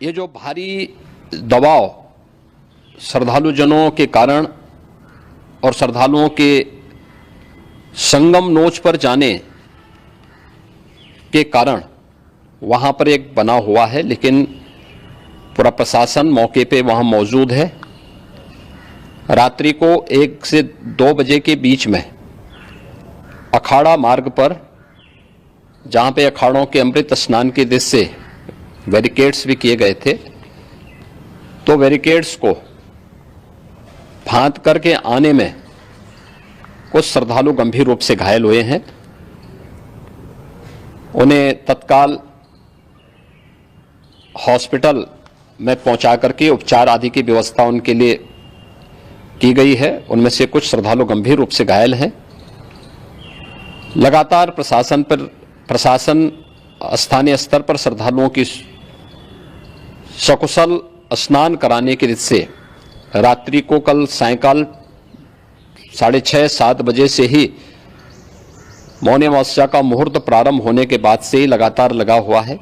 ये जो भारी दबाव श्रद्धालुजनों के कारण और श्रद्धालुओं के संगम नोच पर जाने के कारण वहां पर एक बना हुआ है, लेकिन पूरा प्रशासन मौके पे वहां मौजूद है। रात्रि को 1 से 2 बजे के बीच में अखाड़ा मार्ग पर, जहां पे अखाड़ों के अमृत स्नान के दृश्य से बैरिकेड्स भी किए गए थे, तो बैरिकेड्स को फांद करके आने में कुछ श्रद्धालु गंभीर रूप से घायल हुए हैं। उन्हें तत्काल हॉस्पिटल में पहुंचा करके उपचार आदि की व्यवस्था उनके लिए की गई है। उनमें से कुछ श्रद्धालु गंभीर रूप से घायल हैं। लगातार प्रशासन स्थानीय स्तर पर श्रद्धालुओं की सकुशल स्नान कराने के दृष्टि से रात्रि को कल सायंकाल 6:30-7 बजे से ही मौनी अमावस्या का मुहूर्त प्रारंभ होने के बाद से ही लगातार लगा हुआ है।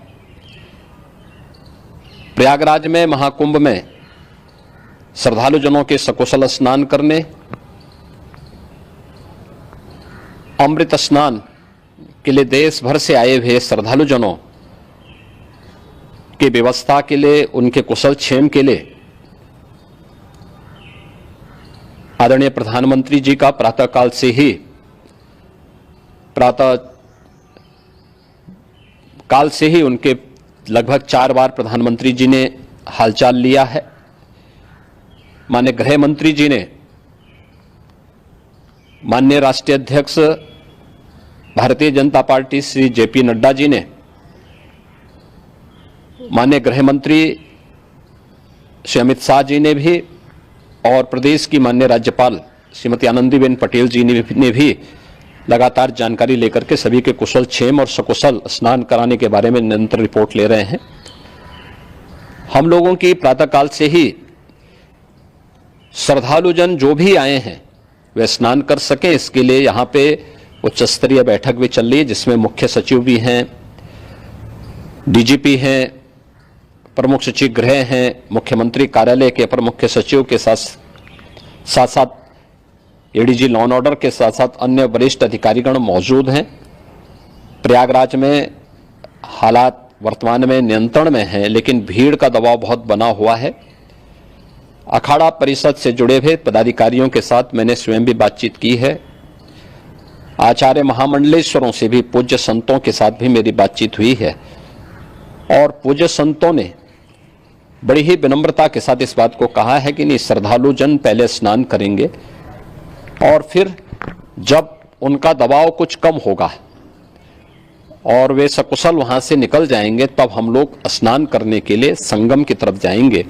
प्रयागराज में महाकुंभ में श्रद्धालुजनों के सकुशल स्नान करने, अमृत स्नान के लिए देश भर से आए हुए श्रद्धालुजनों की व्यवस्था के लिए, उनके कुशल क्षेम के लिए आदरणीय प्रधानमंत्री जी का प्रातःकाल से ही उनके लगभग 4 बार प्रधानमंत्री जी ने हालचाल लिया है। माननीय गृह मंत्री जी ने, माननीय राष्ट्रीय अध्यक्ष भारतीय जनता पार्टी श्री जेपी नड्डा जी ने, माननीय गृह मंत्री श्री अमित शाह जी ने भी, और प्रदेश की माननीय राज्यपाल श्रीमती आनंदीबेन पटेल जी ने भी लगातार जानकारी लेकर के सभी के कुशल क्षेम और सकुशल स्नान कराने के बारे में निरंतर रिपोर्ट ले रहे हैं। हम लोगों की प्रातःकाल से ही श्रद्धालुजन जो भी आए हैं वे स्नान कर सकें, इसके लिए यहाँ पे उच्च स्तरीय बैठक भी चल रही है, जिसमें मुख्य सचिव भी हैं, डीजीपी हैं, प्रमुख सचिव गृह हैं, मुख्यमंत्री कार्यालय के अपर मुख्य सचिव के साथ साथ एडीजी लॉ एंड ऑर्डर के साथ साथ अन्य वरिष्ठ अधिकारीगण मौजूद हैं। प्रयागराज में हालात वर्तमान में नियंत्रण में हैं, लेकिन भीड़ का दबाव बहुत बना हुआ है। अखाड़ा परिषद से जुड़े हुए पदाधिकारियों के साथ मैंने स्वयं भी बातचीत की है। आचार्य महामंडलेश्वरों से भी, पूज्य संतों के साथ भी मेरी बातचीत हुई है, और पूज्य संतों ने बड़ी ही विनम्रता के साथ इस बात को कहा है कि नहीं, श्रद्धालु जन पहले स्नान करेंगे और फिर जब उनका दबाव कुछ कम होगा और वे सकुशल वहां से निकल जाएंगे, तब हम लोग स्नान करने के लिए संगम की तरफ जाएंगे।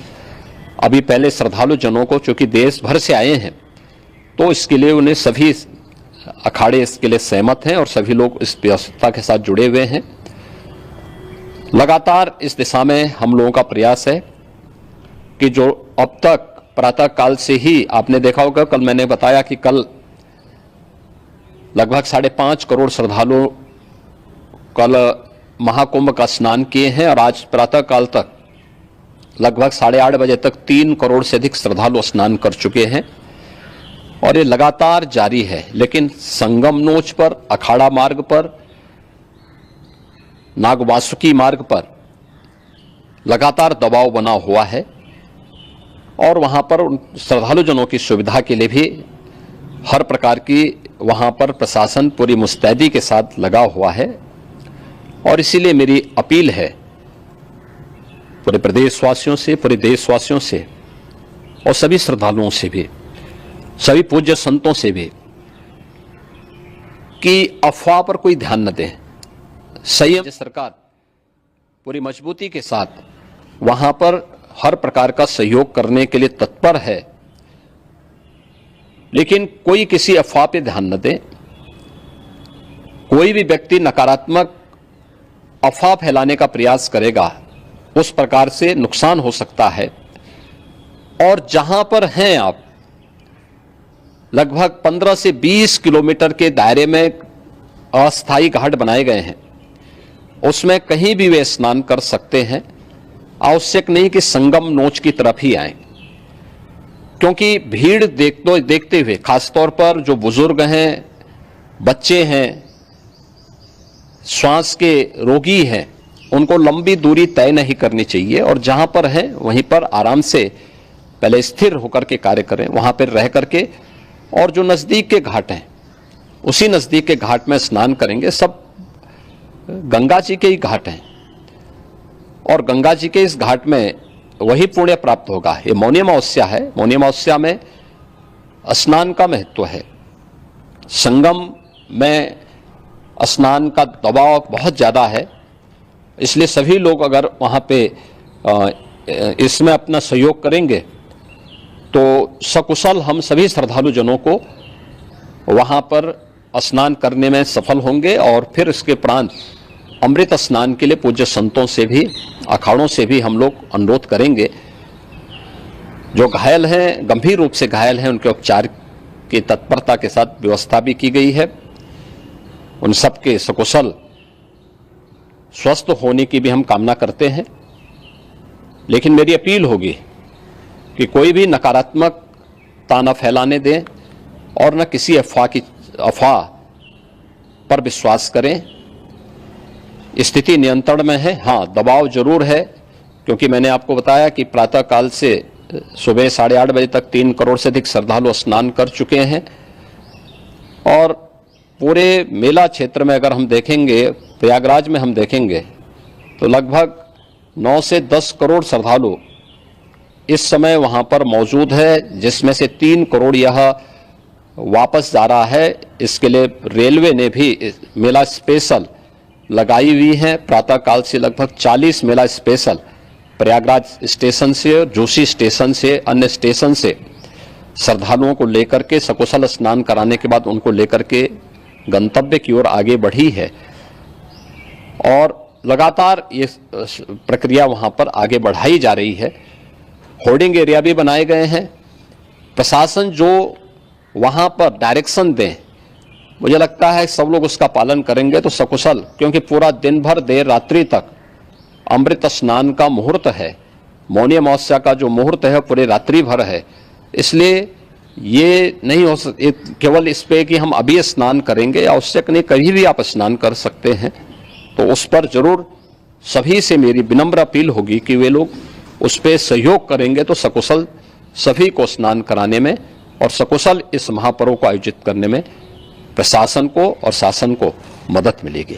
अभी पहले श्रद्धालु जनों को, चूंकि देश भर से आए हैं, तो इसके लिए उन्हें सभी अखाड़े इसके लिए सहमत हैं और सभी लोग इस व्यवस्था के साथ जुड़े हुए हैं। लगातार इस दिशा में हम लोगों का प्रयास है कि जो अब तक प्रातः काल से ही आपने देखा होगा, कल मैंने बताया कि कल लगभग 5.5 करोड़ श्रद्धालु कल महाकुंभ का स्नान किए हैं, और आज प्रातः काल तक लगभग 8:30 बजे तक 3 करोड़ से अधिक श्रद्धालु स्नान कर चुके हैं, और ये लगातार जारी है। लेकिन संगम नोच पर, अखाड़ा मार्ग पर, नागवासुकी मार्ग पर लगातार दबाव बना हुआ है, और वहां पर श्रद्धालुजनों की सुविधा के लिए भी हर प्रकार की वहां पर प्रशासन पूरी मुस्तैदी के साथ लगा हुआ है। और इसीलिए मेरी अपील है पूरे प्रदेशवासियों से, पूरे देशवासियों से, और सभी श्रद्धालुओं से भी, सभी पूज्य संतों से भी, कि अफवाह पर कोई ध्यान न दें। संयम सरकार पूरी मजबूती के साथ वहां पर हर प्रकार का सहयोग करने के लिए तत्पर है, लेकिन कोई किसी अफवाह पे ध्यान न दे। कोई भी व्यक्ति नकारात्मक अफवाह फैलाने का प्रयास करेगा, उस प्रकार से नुकसान हो सकता है। और जहां पर हैं आप, लगभग 15 से 20 किलोमीटर के दायरे में अस्थायी घाट बनाए गए हैं, उसमें कहीं भी वे स्नान कर सकते हैं। आवश्यक नहीं कि संगम नोच की तरफ ही आए, क्योंकि भीड़ देखते हुए खासतौर पर जो बुजुर्ग हैं, बच्चे हैं, श्वास के रोगी हैं, उनको लंबी दूरी तय नहीं करनी चाहिए और जहां पर है वहीं पर आराम से पहले स्थिर होकर के कार्य करें, वहां पर रह करके, और जो नजदीक के घाट हैं उसी नजदीक के घाट में स्नान करेंगे। सब गंगा जी के ही घाट हैं और गंगा जी के इस घाट में वही पुण्य प्राप्त होगा। ये मौनी अमावस्या है, मौनी अमावस्या में स्नान का महत्व है। संगम में स्नान का दबाव बहुत ज़्यादा है, इसलिए सभी लोग अगर वहाँ पे इसमें अपना सहयोग करेंगे तो सकुशल हम सभी श्रद्धालु जनों को वहाँ पर स्नान करने में सफल होंगे और फिर इसके उपरांत अमृत स्नान के लिए पूज्य संतों से भी, अखाड़ों से भी हम लोग अनुरोध करेंगे। जो घायल हैं, गंभीर रूप से घायल हैं, उनके उपचार की तत्परता के साथ व्यवस्था भी की गई है। उन सबके सकुशल स्वस्थ होने की भी हम कामना करते हैं। लेकिन मेरी अपील होगी कि कोई भी नकारात्मकता न फैलाने दें और न किसी अफवाह पर विश्वास करें। स्थिति नियंत्रण में है, हाँ दबाव जरूर है, क्योंकि मैंने आपको बताया कि प्रातःकाल से सुबह 8:30 बजे तक 3 करोड़ से अधिक श्रद्धालु स्नान कर चुके हैं और पूरे मेला क्षेत्र में अगर हम देखेंगे, प्रयागराज में हम देखेंगे तो लगभग 9 से 10 करोड़ श्रद्धालु इस समय वहां पर मौजूद है, जिसमें से 3 करोड़ यह वापस जा रहा है। इसके लिए रेलवे ने भी मेला स्पेशल लगाई हुई है। प्रातःकाल से लगभग 40 मेला स्पेशल प्रयागराज स्टेशन से, जोशी स्टेशन से, अन्य स्टेशन से श्रद्धालुओं को लेकर के सकुशल स्नान कराने के बाद उनको लेकर के गंतव्य की ओर आगे बढ़ी है और लगातार ये प्रक्रिया वहां पर आगे बढ़ाई जा रही है। होर्डिंग एरिया भी बनाए गए हैं। प्रशासन जो वहां पर डायरेक्शन दें, मुझे लगता है सब लोग उसका पालन करेंगे तो सकुशल, क्योंकि पूरा दिन भर देर रात्रि तक अमृत स्नान का मुहूर्त है। मौनी अमावस्या का जो मुहूर्त है पूरे रात्रि भर है, इसलिए ये नहीं हो केवल इस पे कि हम अभी स्नान करेंगे, आवश्यक नहीं, कभी भी आप स्नान कर सकते हैं। तो उस पर जरूर सभी से मेरी विनम्र अपील होगी कि वे लोग उस पर सहयोग करेंगे तो सकुशल सभी को स्नान कराने में और सकुशल इस महापर्व को आयोजित करने में प्रशासन को और शासन को मदद मिलेगी।